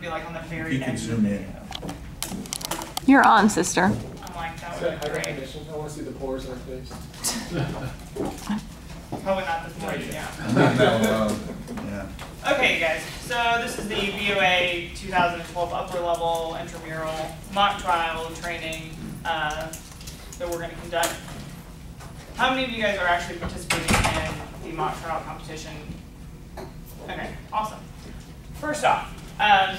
to be like on the very You can end. zoom in. You're on, sister. I'm like, that would be great. I want to see the pores in her face. Probably not this morning, yeah. Yeah. Okay, you guys, so this is the BOA 2012 upper level intramural mock trial training that we're going to conduct. How many of you guys are actually participating in the mock trial competition? Okay, awesome. First off,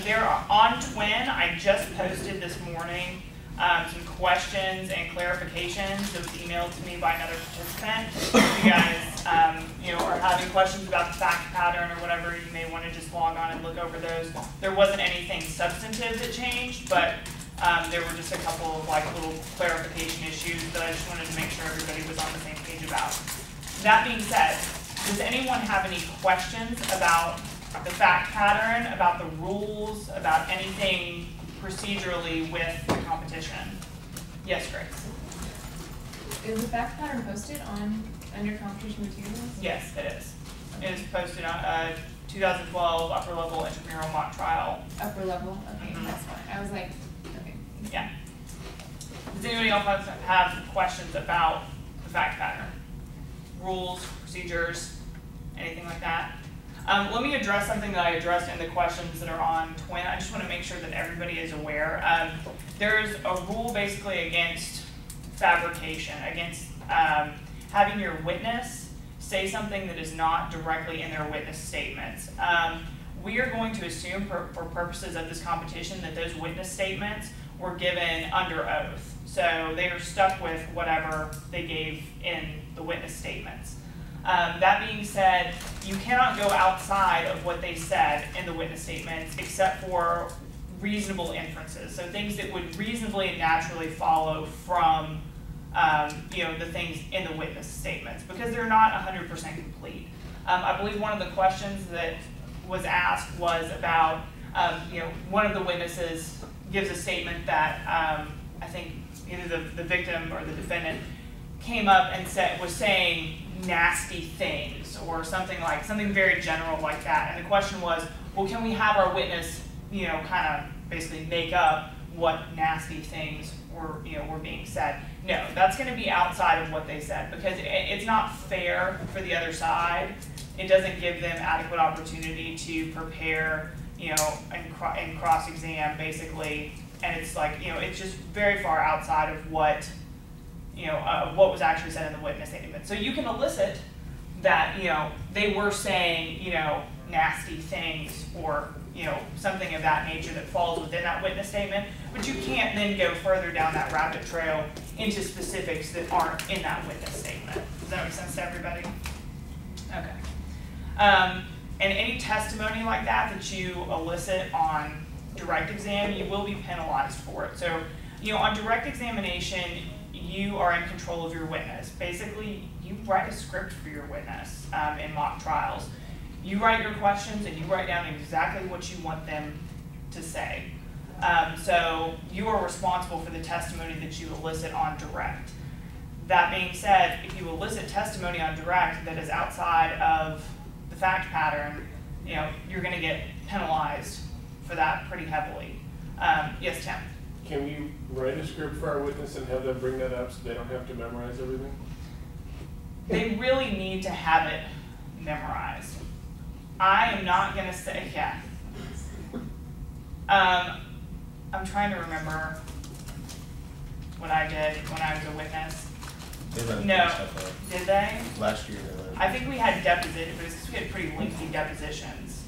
they're on Twin. I just posted this morning some questions and clarifications that was emailed to me by another participant. If you guys are having questions about the fact pattern or whatever, you may want to just log on and look over those. There wasn't anything substantive that changed, but there were just a couple of little clarification issues that I just wanted to make sure everybody was on the same page about. That being said, does anyone have any questions about the fact pattern, about the rules, about anything procedurally with the competition? Yes, Grace. Is the fact pattern posted under competition materials? Yes, it is. It is posted on 2012 upper level intramural mock trial. Upper level? Okay, that's fine. I was like, okay. Yeah. Does anybody else have questions about the fact pattern? Rules, procedures, anything like that? Let me address something that I addressed in the questions that are on Twin. I just want to make sure that everybody is aware. There's a rule basically against fabrication, against having your witness say something that is not directly in their witness statements. We are going to assume for purposes of this competition that those witness statements were given under oath. So they are stuck with whatever they gave in the witness statements. That being said, you cannot go outside of what they said in the witness statements except for reasonable inferences. So things that would reasonably and naturally follow from the things in the witness statements, because they're not 100% complete. I believe one of the questions that was asked was about, one of the witnesses gives a statement that I think either the victim or the defendant came up and was saying nasty things or something very general like that. And the question was, well, can we have our witness, kind of basically make up what nasty things were being said? No, that's going to be outside of what they said, because it's not fair for the other side. It doesn't give them adequate opportunity to prepare, and cross-exam basically. And it's it's just very far outside of what what was actually said in the witness statement. So you can elicit that, they were saying, nasty things or, something of that nature that falls within that witness statement, but you can't then go further down that rabbit trail into specifics that aren't in that witness statement. Does that make sense to everybody? Okay. And any testimony like that you elicit on direct exam, you will be penalized for it. So, on direct examination, you are in control of your witness. Basically, you write a script for your witness in mock trials. You write your questions and you write down exactly what you want them to say. So you are responsible for the testimony that you elicit on direct. That being said, if you elicit testimony on direct that is outside of the fact pattern, you're going to get penalized for that pretty heavily. Yes, Tim? Can we write a script for our witness and have them bring that up so they don't have to memorize everything? They really need to have it memorized. I am not going to say, yeah. I'm trying to remember what I did when I was a witness. No, did they? Last year they let. I think we had depositions, but it's because we had pretty lengthy depositions.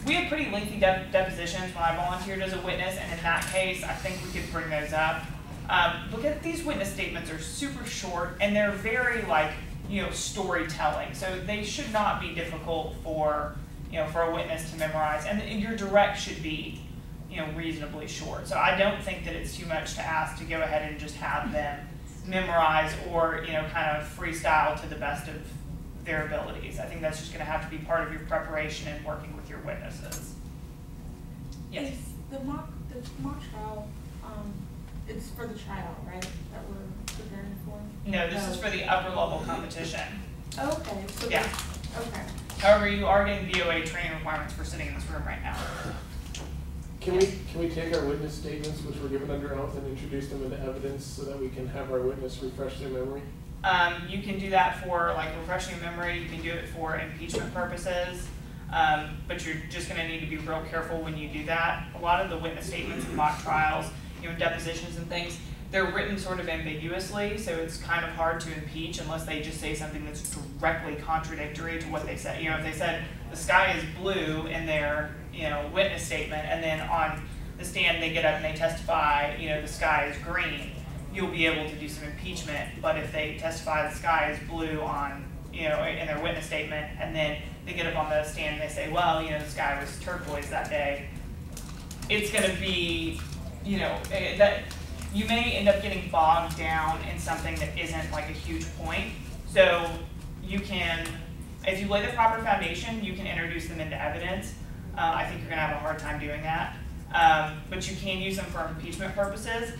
We had pretty lengthy depositions when I volunteered as a witness, and in that case, I think we could bring those up. Look at these witness statements are super short, and they're very storytelling. So they should not be difficult for for a witness to memorize, and your direct should be reasonably short. So I don't think that it's too much to ask to go ahead and just have them memorize or kind of freestyle to the best of their abilities. I think that's just going to have to be part of your preparation and working with your witnesses. Yes? Is the mock trial, it's for the trial, right, that we're preparing for? No, this is for the upper level competition. Okay. So Yeah. Okay. However, you are getting BOA training requirements for sitting in this room right now. Can we take our witness statements, which were given under oath, and introduce them into evidence so that we can have our witness refresh their memory? You can do that for like refreshing your memory. You can do it for impeachment purposes. But you're just going to need to be real careful when you do that. A lot of the witness statements in mock trials, depositions and things, they're written sort of ambiguously, so it's kind of hard to impeach unless they just say something that's directly contradictory to what they said. If they said the sky is blue in their witness statement, and then on the stand they get up and they testify, the sky is green, you'll be able to do some impeachment. But if they testify the sky is blue on in their witness statement, and then they get up on the stand and they say, well, the sky was turquoise that day, it's going to be, that you may end up getting bogged down in something that isn't like a huge point. So you can, if you lay the proper foundation, you can introduce them into evidence. I think you're going to have a hard time doing that. But you can use them for impeachment purposes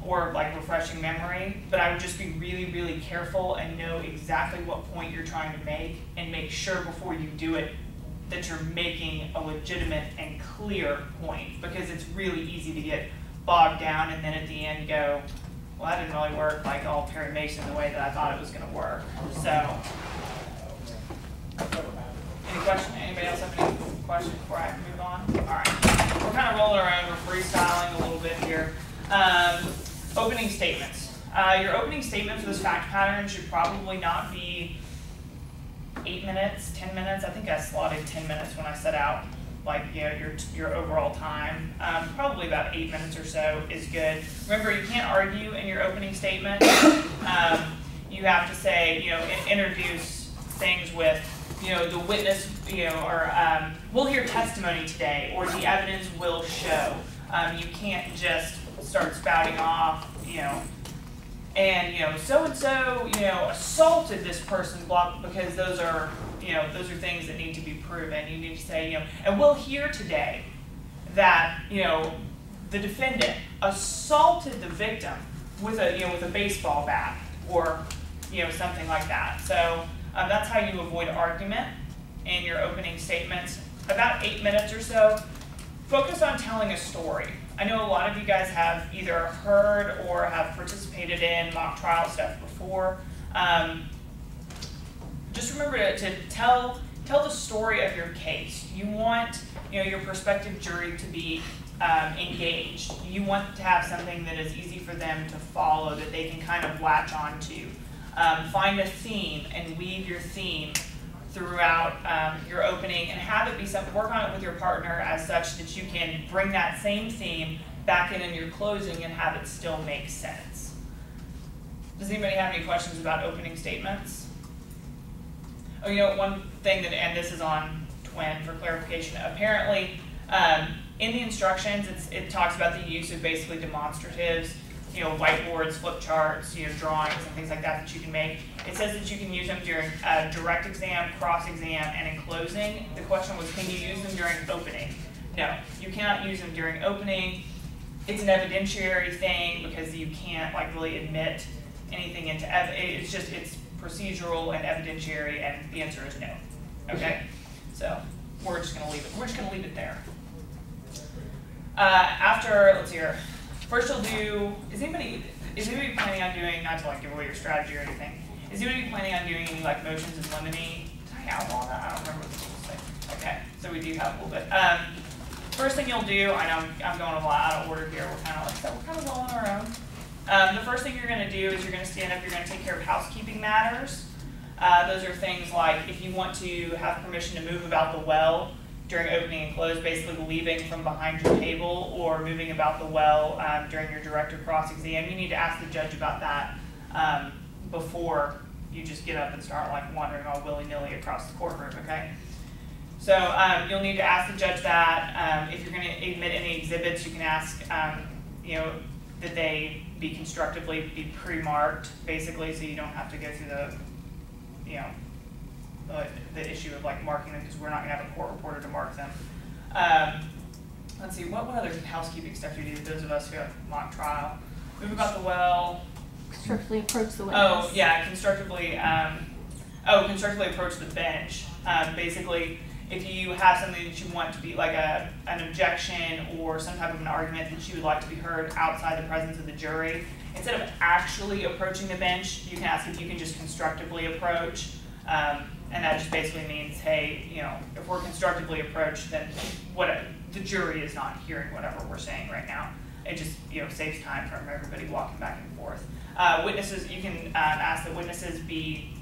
or like refreshing memory. But I would just be really, really careful and know exactly what point you're trying to make, and make sure before you do it that you're making a legitimate and clear point, because it's really easy to get bogged down and then at the end go, well, that didn't really work like all Perry Mason the way that I thought it was going to work. So, any question? Anybody else have any questions before I move on? All right, we're kind of rolling around. We're freestyling a little bit here. Opening statements. Your opening statement for this fact pattern should probably not be 8 minutes, 10 minutes. I think I slotted 10 minutes when I set out your overall time. Probably about 8 minutes or so is good. Remember, you can't argue in your opening statement. You have to say, introduce things with, the witness, or we'll hear testimony today, or the evidence will show. You can't just start spouting off, and so-and-so, assaulted this person, because those are things that need to be proven. You need to say, and we'll hear today that, the defendant assaulted the victim with a baseball bat, or, something like that. So that's how you avoid argument in your opening statements. About 8 minutes or so, focus on telling a story. I know a lot of you guys have either heard or have participated in mock trial stuff before. Just remember to tell the story of your case. You want your prospective jury to be engaged. You want to have something that is easy for them to follow, that they can kind of latch onto. Find a theme and weave your theme throughout your opening, and have it be something. Work on it with your partner as such that you can bring that same theme back in your closing and have it still make sense. Does anybody have any questions about opening statements? Oh, one thing that, and this is on Twin for clarification. Apparently, in the instructions, it talks about the use of basically demonstratives. Whiteboards, flip charts, drawings and things like that you can make. It says that you can use them during direct exam, cross-exam, and in closing. The question was, can you use them during opening? No, you cannot use them during opening. It's an evidentiary thing because you can't really admit anything into it's procedural and evidentiary, and the answer is no. Okay, so we're just gonna leave it. We're just gonna leave it there. Let's see here. First you'll do, is anybody planning on doing, not to give away your strategy or anything, is anybody planning on doing any motions in limine? Did I outlaw that? I don't remember what the rules say. Okay, so we do have a little bit. First thing you'll do, I know I'm going a lot out of order here, we're kind of rolling our own. The first thing you're going to do is you're going to stand up, you're going to take care of housekeeping matters. Those are things like if you want to have permission to move about the well during opening and close, basically leaving from behind your table or moving about the well during your direct or cross-exam. You need to ask the judge about that before you just get up and start wandering all willy-nilly across the courtroom, okay? So you'll need to ask the judge that. If you're going to admit any exhibits, you can ask that they be constructively be pre-marked, basically, so you don't have to go through the issue of marking them, because we're not going to have a court reporter to mark them. Let's see, what other housekeeping stuff do you do? Those of us who have mock trial, move about the well. Constructively approach the witness. Oh yeah, constructively approach the bench. Basically, If you have something that you want to be like an objection or some type of an argument that you would like to be heard outside the presence of the jury, instead of actually approaching the bench, you can ask if you can just constructively approach. And that just basically means, hey, if we're constructively approached, then the jury is not hearing whatever we're saying right now. It just saves time from everybody walking back and forth. Witnesses, you can ask that witnesses be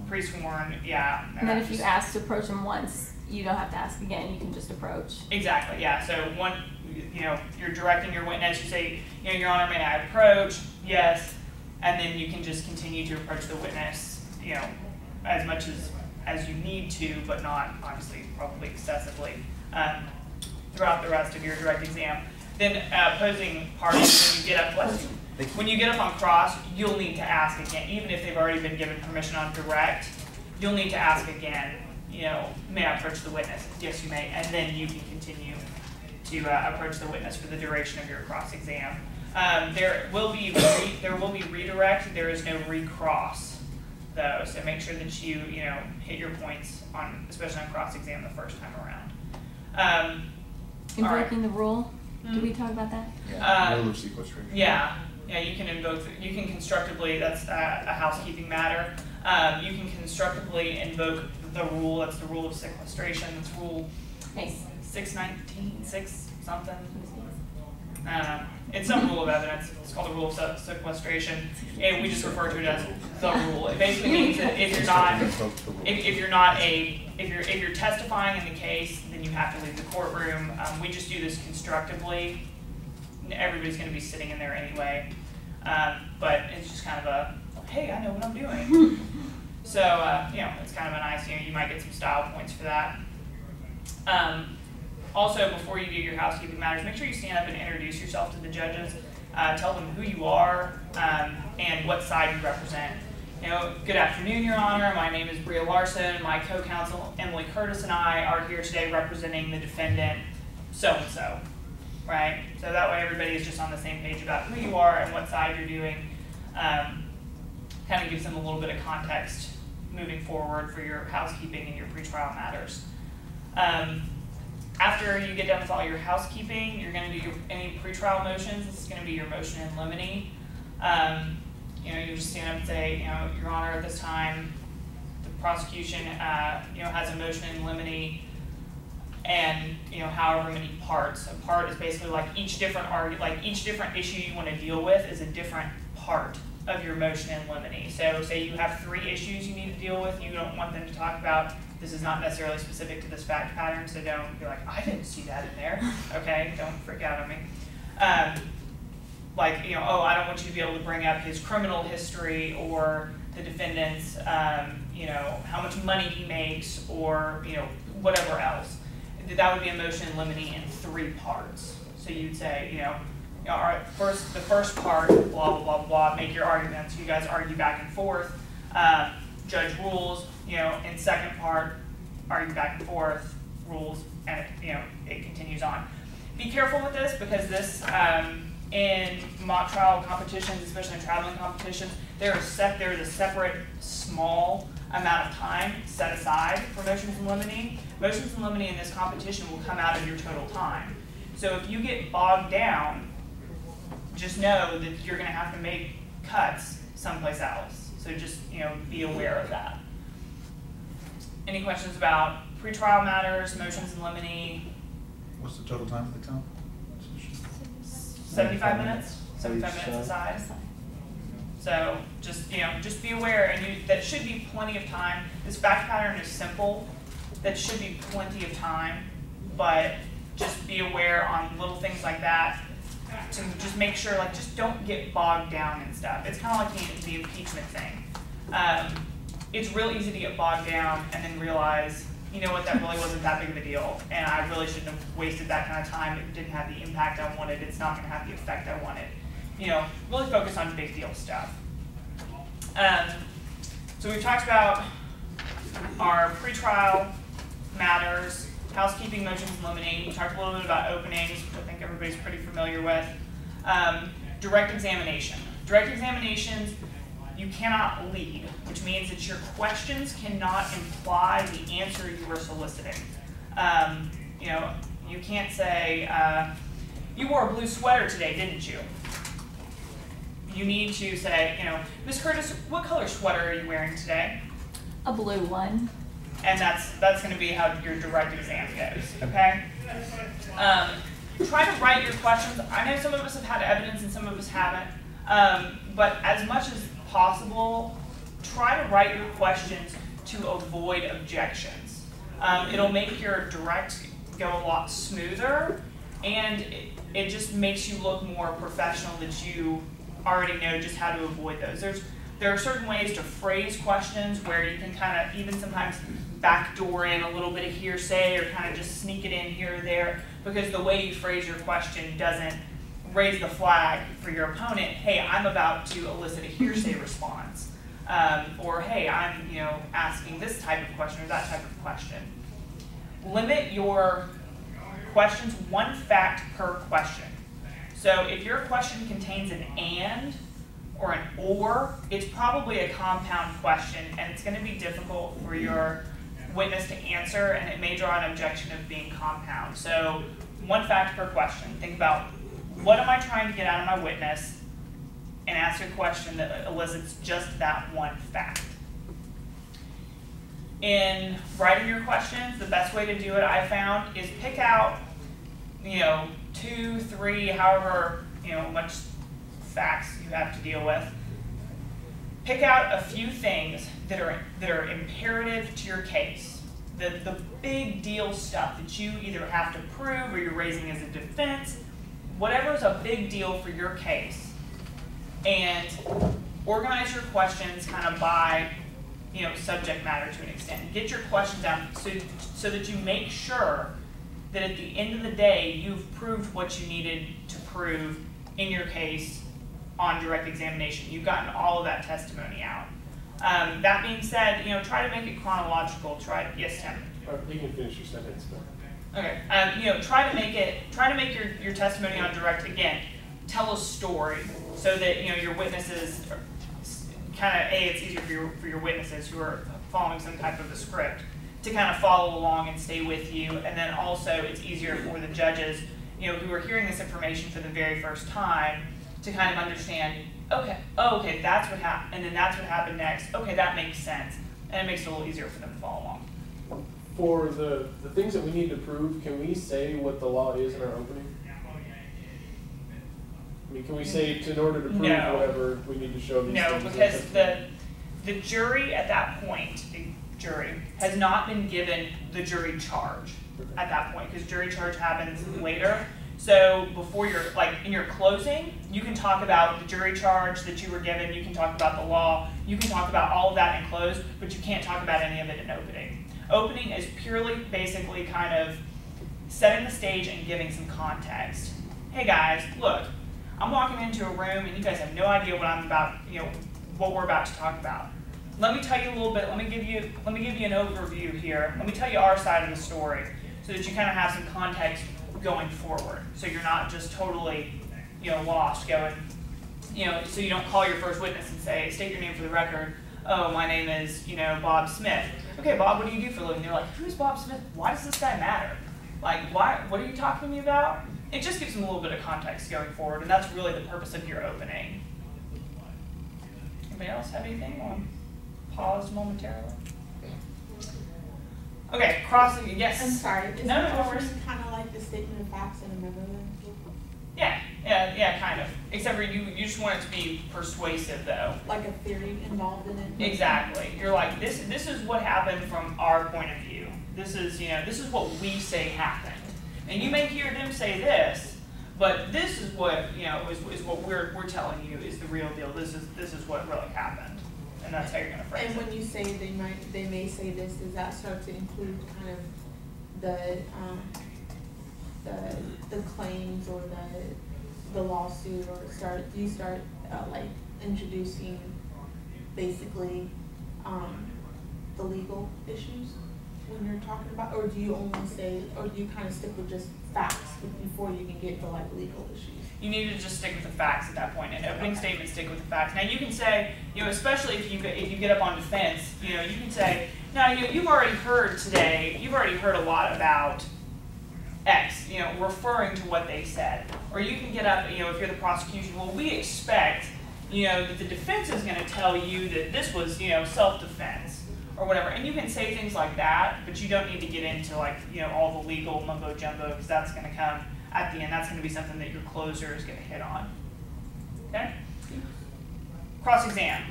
pre-sworn. Yeah. And then if you ask to approach them once, you don't have to ask again. You can just approach. Exactly. Yeah. So you're directing your witness. You say, Your Honor, may I approach? Yes. And then you can just continue to approach the witness, as much as you need to, but not obviously probably excessively throughout the rest of your direct exam. Then opposing parties, when you get up on cross, you'll need to ask again, even if they've already been given permission on direct. You'll need to ask again. May I approach the witness? Yes, you may, and then you can continue to approach the witness for the duration of your cross exam. There will be redirect. There is no recross, though. So make sure that you hit your points on, especially on cross exam the first time around. Invoking the rule. Did we talk about that? Yeah, rule of sequestration. Yeah, you can invoke. You can constructively. That's a housekeeping matter. You can constructively invoke the rule. That's the rule of sequestration. That's rule 619, 6 something. It's some rule of evidence. It's called the rule of sequestration, and we just refer to it as the rule. It basically means that if you're testifying in the case, then you have to leave the courtroom. We just do this constructively. Everybody's going to be sitting in there anyway, but it's just kind of a, hey, I know what I'm doing. So it's kind of a nice. You might get some style points for that. Also, before you do your housekeeping matters, make sure you stand up and introduce yourself to the judges. Tell them who you are and what side you represent. Good afternoon, Your Honor. My name is Bria Larson. My co-counsel, Emily Curtis, and I are here today representing the defendant, so-and-so, right? So that way everybody is just on the same page about who you are and what side you're doing. Kind of gives them a little bit of context moving forward for your housekeeping and your pretrial matters. After you get done with all your housekeeping, you're going to do any pretrial motions. This is going to be your motion in limine. You just stand up and say, Your Honor, at this time, the prosecution, has a motion in limine, and however many parts. A part is basically like each different issue you want to deal with is a different part of your motion in limine. So, say you have 3 issues you need to deal with. You don't want them to talk about. This is not necessarily specific to this fact pattern, so don't be like, I didn't see that in there. Okay, don't freak out on me. I don't want you to be able to bring up his criminal history or the defendant's, how much money he makes or, whatever else. That would be a motion in limine in 3 parts. So you'd say, all right, the first part, blah, blah, blah, blah, make your arguments. You guys argue back and forth. Judge rules, in second part, argue back and forth, rules, and it continues on. Be careful with this because this, in mock trial competitions, especially in traveling competitions, there is a separate small amount of time set aside for motions in limine. Motions in limine in this competition will come out of your total time. So if you get bogged down, just know that you're going to have to make cuts someplace else. So just be aware of that. Any questions about pretrial matters, motions in limine? What's the total time of the count? 75 minutes. 75 minutes aside. So just be aware, and that should be plenty of time. This fact pattern is simple. That should be plenty of time, but just be aware on little things like that to just make sure, just don't get bogged down and stuff. It's kind of like the impeachment thing. It's real easy to get bogged down and then realize, that really wasn't that big of a deal, and I really shouldn't have wasted that kind of time. It didn't have the impact I wanted. It's not going to have the effect I wanted. Really focus on big deal stuff. So we've talked about our pretrial matters, housekeeping, motions in limine. We talked a little bit about openings, which I think everybody's pretty familiar with. Direct examination. Direct examinations, you cannot lead, which means that your questions cannot imply the answer you are soliciting. You know, you can't say, you wore a blue sweater today, didn't you? You need to say, you know, Miss Curtis, what color sweater are you wearing today? A blue one. And that's going to be how your direct exam goes, okay? Try to write your questions. I know some of us have had evidence and some of us haven't, but as much as possible, try to write your questions to avoid objections. It'll make your direct go a lot smoother, and it just makes you look more professional that you already know just how to avoid those. There are certain ways to phrase questions where you can kind of even sometimes backdoor in a little bit of hearsay or kind of just sneak it in here or there, because the way you phrase your question doesn't raise the flag for your opponent. Hey, I'm about to elicit a hearsay response, or hey, I'm asking this type of question or that type of question. Limit your questions 1 fact per question. So if your question contains an and or an or, it's probably a compound question, and it's going to be difficult for your witness to answer, and it may draw an objection of being compound. So 1 fact per question. Think about, what am I trying to get out of my witness, and ask a question that elicits just that 1 fact. In writing your questions, the best way to do it, I found, is pick out 2, 3, however much facts you have to deal with. Pick out a few things that are imperative to your case. The big deal stuff that you either have to prove or you're raising as a defense, whatever is a big deal for your case. And organize your questions kind of by subject matter to an extent. Get your questions down so that you make sure that at the end of the day, you've proved what you needed to prove in your case on direct examination. You've gotten all of that testimony out. That being said, try to make it chronological. Yes, Tim? You can finish your sentence, but. Okay. Try to make your testimony on direct, again, tell a story so that your witnesses kind of, it's easier for your witnesses who are following some type of a script to kind of follow along and stay with you, and then also it's easier for the judges who are hearing this information for the very first time to kind of understand, okay, that's what happened, and then that's what happened next. Okay, that makes sense, and it makes it a little easier for them to follow along. For the things that we need to prove, can we say what the law is in our opening? I mean, can we say in order to prove whatever we need to show these things? No, because the jury at that point, has not been given the jury charge at that point, because jury charge happens later. So before in your closing, you can talk about the jury charge that you were given, you can talk about the law, you can talk about all of that in close, but you can't talk about any of it in opening. Opening is purely basically kind of setting the stage and giving some context. Hey guys, look, I'm walking into a room and you guys have no idea what I'm about, what we're about to talk about. Let me tell you a little bit, let me give you an overview here. Let me tell you our side of the story so that you kind of have some context going forward. So you're not just totally, lost going, so you don't call your first witness and say, state your name for the record. Oh, my name is, Bob Smith. Okay, Bob, what do you do for a living? They're like, who's Bob Smith? Why does this guy matter? Like, what are you talking to me about? It just gives them a little bit of context going forward, and that's really the purpose of your opening. Anybody else have anything? I'll pause momentarily. Okay, crossing, yes. I'm sorry, is No, the no worries. opening kind of like the statement of facts in a memo then? Yeah, kind of. Except for you just want it to be persuasive, though. Like a theory involved in it? Exactly. You're like, this is what happened from our point of view. This is what we say happened. And you may hear them say this, but this is what, is what we're telling you is the real deal. This is what really happened. And that's how you're gonna phrase it. And when you say they may say this, does that start to include kind of the claims or the lawsuit, or do you start like introducing basically the legal issues when you're talking about, or do you only say, or do you kind of stick with just facts before you can get to like legal issues? You need to just stick with the facts at that point. An opening statement, stick with the facts. Now you can say, especially if you get up on defense, you can say, Now, you've already heard today, you've already heard a lot about X, referring to what they said. Or you can get up, if you're the prosecution, well, we expect, that the defense is going to tell you that this was, self-defense or whatever. And you can say things like that, but you don't need to get into all the legal mumbo jumbo, because that's going to come at the end. That's going to be something that your closer is going to hit on. Okay? Cross-exam.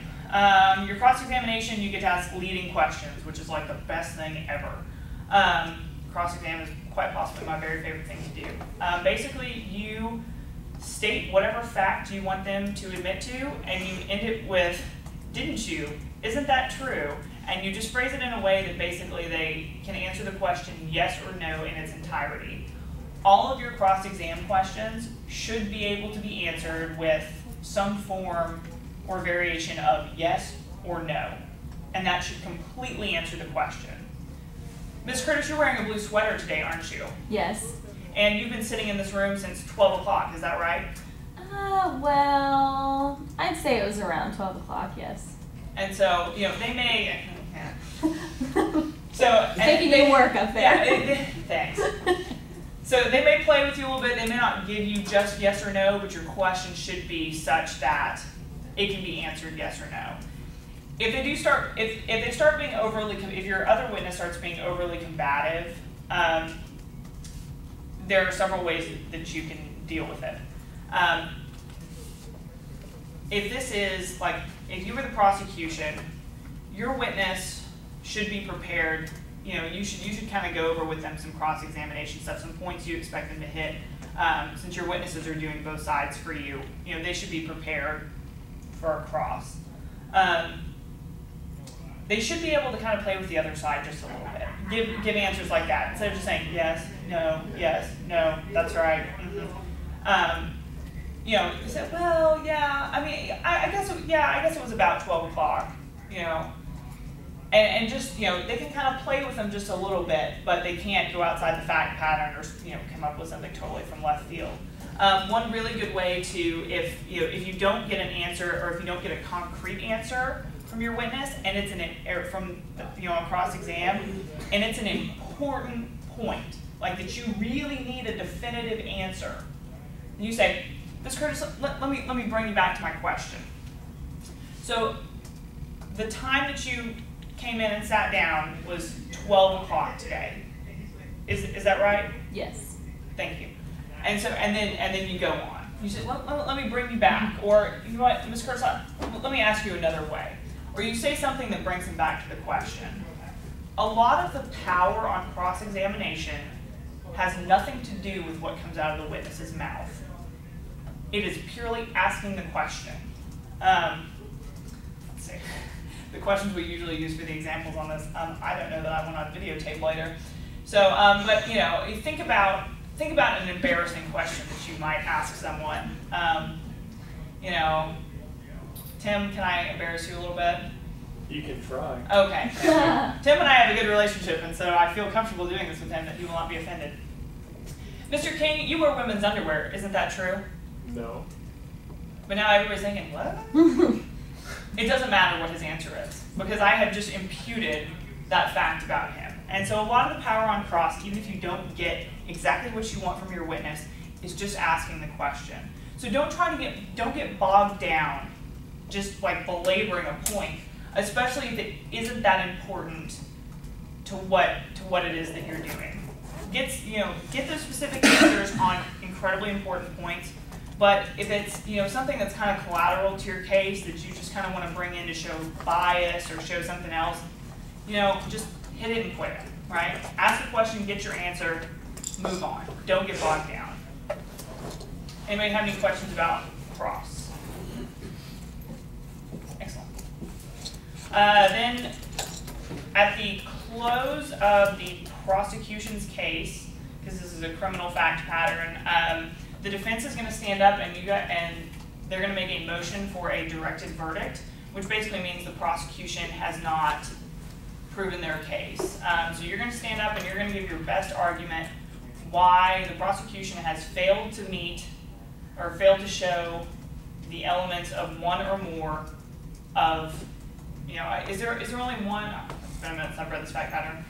Your cross-examination, you get to ask leading questions, which is like the best thing ever. Cross-exam is quite possibly my very favorite thing to do. Basically, you state whatever fact you want them to admit to, and you end it with, didn't you? Isn't that true? And you just phrase it in a way that basically they can answer the question yes or no in its entirety. All of your cross-exam questions should be able to be answered with some form or variation of yes or no. And that should completely answer the question. Ms. Curtis, you're wearing a blue sweater today, aren't you? Yes. And you've been sitting in this room since 12 o'clock, is that right? Well, I'd say it was around 12 o'clock, yes. And so, they may... So, making you work up there. Yeah, thanks. So they may play with you a little bit. They may not give you just yes or no, but your question should be such that it can be answered yes or no. If they do start, if they start being overly, if your other witness starts being overly combative, there are several ways that you can deal with it. If this is if you were the prosecution, your witness should be prepared. You should kind of go over with them some cross-examination stuff, some points you expect them to hit. Since your witnesses are doing both sides for you, they should be prepared for a cross. They should be able to kind of play with the other side just a little bit. Give answers like that instead of just saying yes, no, that's right. Mm-hmm. They said, well, yeah. I mean, I guess it was about 12 o'clock. And just they can kind of play with them just a little bit, but they can't go outside the fact pattern or come up with something totally from left field. One really good way to, if you don't get an answer or if you don't get a concrete answer from your witness, and it's from a cross exam, and it's an important point, that you really need a definitive answer, and you say, Ms. Curtis, let me bring you back to my question. So the time that you came in and sat down was 12 o'clock today. Is that right? Yes. Thank you. And so and then you go on. You say, let me bring you back, or you know what, Ms. Curtis, let me ask you another way. Or you say something that brings them back to the question. A lot of the power on cross-examination has nothing to do with what comes out of the witness's mouth. It is purely asking the question. Let's see. The questions we usually use for the examples on this, I don't know that I want on videotape later. So, but think about an embarrassing question that you might ask someone. Tim, can I embarrass you a little bit? You can try. Okay. Tim and I have a good relationship, and so I feel comfortable doing this with him that he will not be offended. Mr. King, you wear women's underwear, isn't that true? No. But now everybody's thinking, what? It doesn't matter what his answer is, because I have just imputed that fact about him. And so a lot of the power on cross, even if you don't get exactly what you want from your witness, is just asking the question. So don't get bogged down just belaboring a point, especially if it isn't that important to what it is that you're doing. Get those specific answers on incredibly important points. But if it's something that's kind of collateral to your case that you just kind of want to bring in to show bias or show something else, just hit it and quit it, right? Ask the question, get your answer, move on. Don't get bogged down. Anybody have any questions about cross? Excellent. Then at the close of the prosecution's case, because this is a criminal fact pattern, the defense is going to stand up and they're going to make a motion for a directed verdict, which basically means the prosecution has not proven their case. So you're going to stand up and you're going to give your best argument why the prosecution has failed to meet or failed to show the elements of one or more of, is there only one? been a minute since I've read this fact pattern.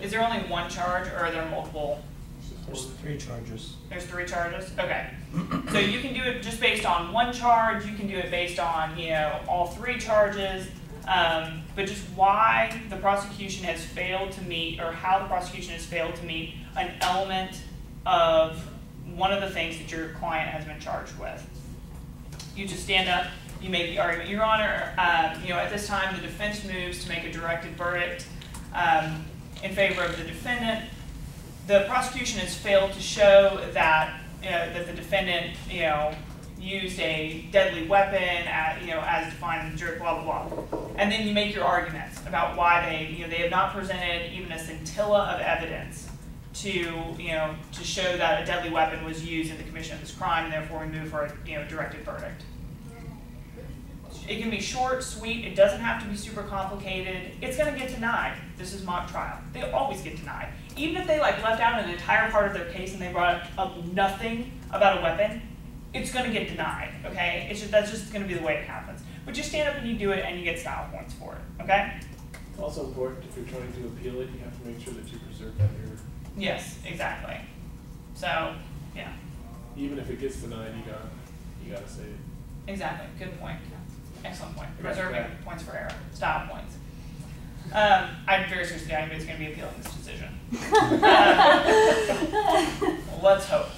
Is there only one charge, or are there multiple? There's 3 charges. There's 3 charges? Okay. So you can do it just based on one charge, you can do it based on, all 3 charges, but just why the prosecution has failed to meet, or how the prosecution has failed to meet an element of one of the things that your client has been charged with. You just stand up, you make the argument. Your Honor, at this time the defense moves to make a directed verdict in favor of the defendant. The prosecution has failed to show that that the defendant used a deadly weapon as defined in the jury, blah blah blah. And then you make your arguments about why they have not presented even a scintilla of evidence to show that a deadly weapon was used in the commission of this crime, and therefore we move for a directed verdict. It can be short, sweet. It doesn't have to be super complicated. It's going to get denied. This is mock trial. They always get denied. Even if they left out an entire part of their case and they brought up nothing about a weapon, it's going to get denied. Okay? That's just going to be the way it happens. But just stand up and you do it, and you get style points for it. Okay? It's also important, if you're trying to appeal it, you have to make sure that you preserve that error. Yes, exactly. So, yeah. Even if it gets denied, you gotta say it. Exactly. Good point. Excellent point. Right. Preserving points for error. Style points. I'm very seriously doubting it's going to be appealing this decision. Let's hope.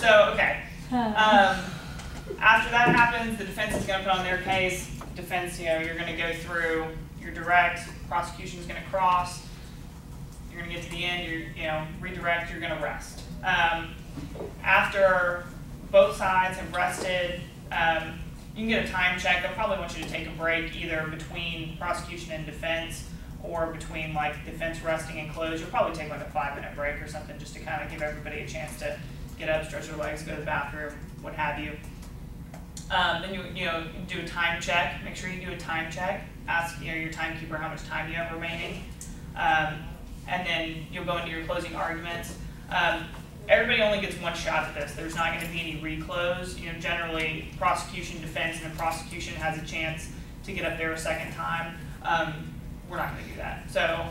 So, okay. After that happens, the defense is going to put on their case. Defense, you're going to go through your direct. Prosecution is going to cross. You're going to get to the end. You're, redirect. You're going to rest. After both sides have rested, you can get a time check. They'll probably want you to take a break either between prosecution and defense, or between defense resting and close. You'll probably take a 5-minute break or something, just to kind of give everybody a chance to get up, stretch their legs, go to the bathroom, what have you. Then you do a time check. Make sure you do a time check. Ask your timekeeper how much time you have remaining, and then you'll go into your closing arguments. Everybody only gets one shot at this. There's not going to be any reclose. Generally, prosecution, defense, and the prosecution has a chance to get up there a second time. We're not going to do that. So,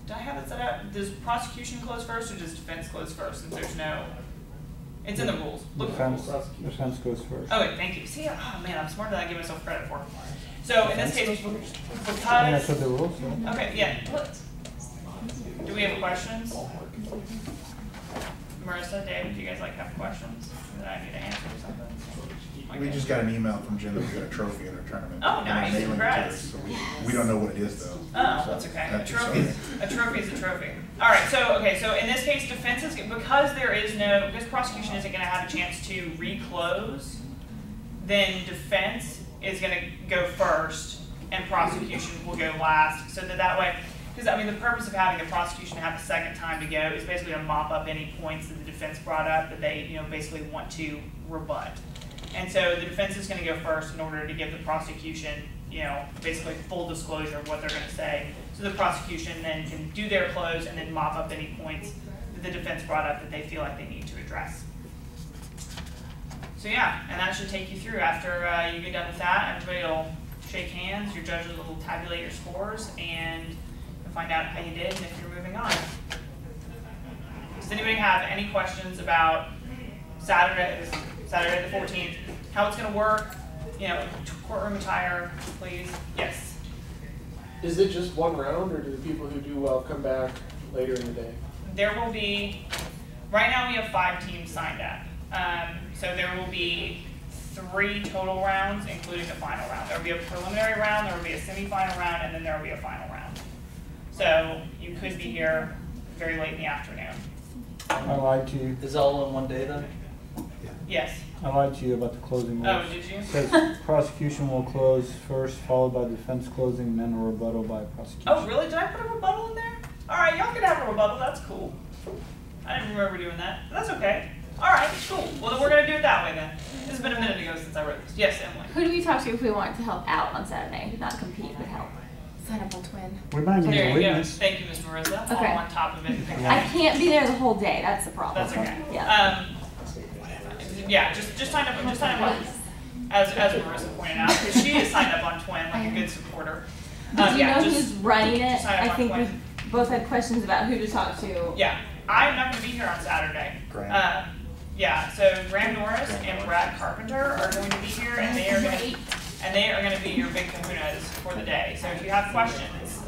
do I have it set up? Does prosecution close first, or does defense close first? Since there's no, it's in the rules. Look at the rules. Defense goes first. Oh, wait, thank you. See, oh man, I'm smarter than I give myself credit for. So in this case, because That's what the rules say. okay, yeah. Do we have questions? Marissa, David, do you guys have questions that I need to answer or something? We just got an email from Jen that we got a trophy in our tournament. Oh, nice. Mailing it to Congrats. us, so we don't know what it is though. Oh, So that's okay. that's A trophy is a trophy. All right. So in this case, defense is because prosecution isn't going to have a chance to reclose, then defense is going to go first and prosecution will go last. So that way, because the purpose of having the prosecution have a second time to go is basically to mop up any points that the defense brought up that they basically want to rebut. And so the defense is going to go first in order to give the prosecution, basically full disclosure of what they're going to say. So the prosecution then can do their close and then mop up any points that the defense brought up that they feel like they need to address. So yeah, and that should take you through. After you get done with that, everybody will shake hands, your judges will tabulate your scores, and you'll find out how you did and if you're moving on. Does anybody have any questions about Saturday the 14th, how it's going to work, courtroom attire, please? Yes. Is it just one round, or do the people who do well come back later in the day? There will be, right now we have 5 teams signed up. So there will be 3 total rounds, including the final round. There will be a preliminary round, there will be a semifinal round, and then there will be a final round. So you could be here very late in the afternoon. I lied to you. Is it all in one day then? Yes. I lied to you about the closing rules. Oh, did you? It says prosecution will close first, followed by defense closing, and then a rebuttal by prosecution. Oh, really? Did I put a rebuttal in there? All right, y'all can have a rebuttal. That's cool. I didn't remember doing that. But that's okay. All right, cool. Well, then we're going to do it that way then. This has been a minute ago since I wrote this. Yes, Emily. Who do we talk to if we want to help out on Saturday, not compete but help? Sign up on Twin. We might need There a you go. witness. Thank you, Ms. Marissa. Okay. All on top of it. I can't be there the whole day. That's the problem. That's okay. Yeah. Yeah, just sign up. Just sign up. as Marissa pointed out, because she is signed up on Twin like a good supporter. Do you Yeah, know just- who's running it? sign up I on think we Twin. both had questions about who to talk to. Yeah, I'm not going to be here on Saturday. Graham. Yeah, so Graham Norris and Brad Carpenter are going to be here, and they are going to be your big kahunas for the day. So if you have questions,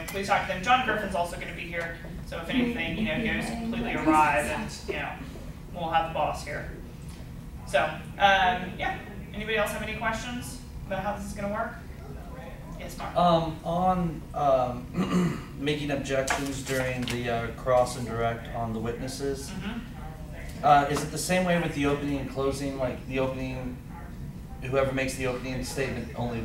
please talk to them. John Griffin's also going to be here. So if anything, goes completely awry, then we'll have the boss here. So yeah. Anybody else have any questions about how this is going to work? Yes, Mark. On making objections during the cross and direct on the witnesses, is it the same way with the opening and closing? Like the opening, whoever makes the opening statement, only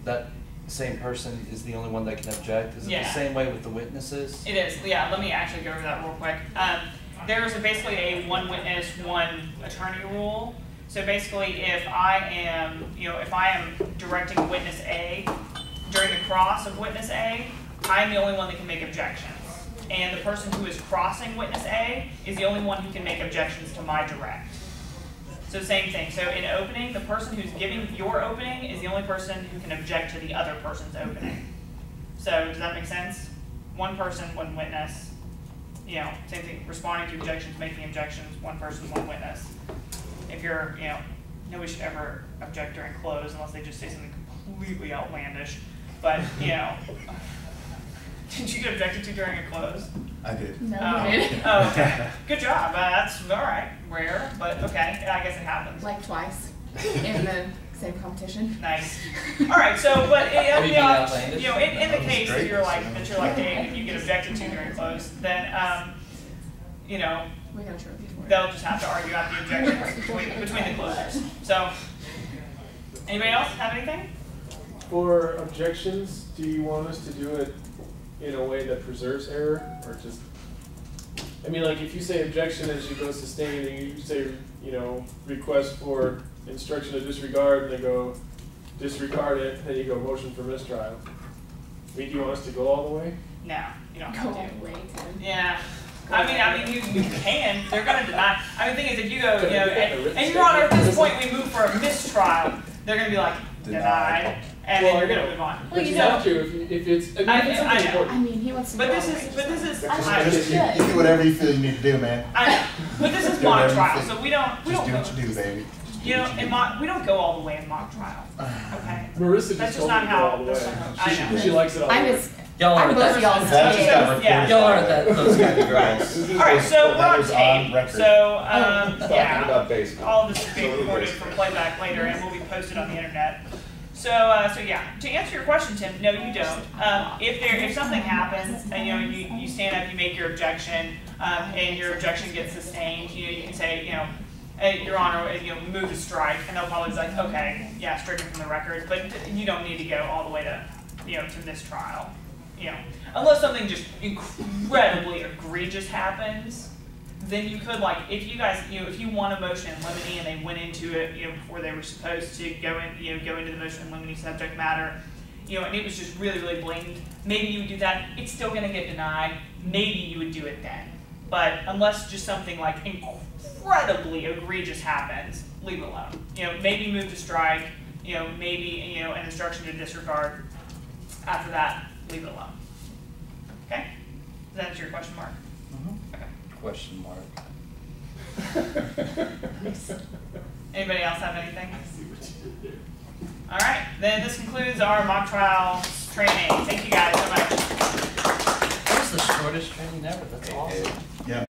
that same person is the only one that can object? Is it the same way with the witnesses? It is. Yeah. Let me actually go over that real quick. There's basically a one witness, one attorney rule. So basically, if I am directing witness A during the cross of witness A, I'm the only one that can make objections. And the person who is crossing witness A is the only one who can make objections to my direct. So same thing. So in opening, the person who's giving your opening is the only person who can object to the other person's opening. So does that make sense? One person, one witness. Same thing, responding to objections, making objections, one person, one witness. If you're, nobody should ever object during close unless they just say something completely outlandish. But, did you get objected to during a close? I did. No, Oh, we did. oh, okay. Good job. That's all right. Rare, but okay. I guess it happens. Like twice in the same competition. Nice. All right. So, but Are you being outlandish? in the That was case that great. you're like Dave, and you get objected to during close, then We got a trophy for it. they'll just have to argue out the objections between the closers. So, anybody else have anything? For objections, do you want us to do it in a way that preserves error, or just, like if you say objection as you go sustained, and you say, request for instruction to disregard, and they go disregard it, then you go motion for mistrial. Do you want us to go all the way? No, you don't Go have all to. the way, Tim. Yeah. You can. They're going to deny. The thing is, if you go, and Your Honor, at this point we move for a mistrial, they're going to be like, denied, and then you're going to move on. But you have to if it's something important. He wants to But go this all the is, way. but this is, You do whatever you feel you need to do, man. I know, but this is Do mock whatever you trial, think. so we don't Just do go, what you do, baby. we don't go all the way in mock trial, okay? Marissa That's just just told me not to go how, all the that's way. not how, I know. She likes it all the I'm way. just, Y'all I'm aren't both that. y'all's That just got kid. recorded. Yeah. Y'all aren't that those kind of girls. Alright, so we're That on was on tape, record. so, Talking yeah. about baseball. All of this is being recorded for playback later and will be posted on the internet. So yeah, to answer your question, Tim, no, you don't. If something happens and you stand up, you make your objection, and your objection gets sustained, you can say, hey, Your Honor, move to strike, and they'll probably be like, okay, yeah, stricken from the record, but you don't need to go all the way to, to mistrial, unless something just incredibly egregious happens. Then you could, if you guys, if you want a motion in limine and they went into it, before they were supposed to go into the motion in limine subject matter, and it was just really, really blatant, maybe you would do that. It's still going to get denied. Maybe you would do it then. But unless just something incredibly egregious happens, leave it alone. Maybe move to strike. Maybe an instruction to disregard. After that, leave it alone. Okay? Does that answer your question, Mark? Okay. Question mark. Anybody else have anything? All right, then this concludes our mock trial training. Thank you guys so much. That was the shortest training ever. That's awesome. Yeah.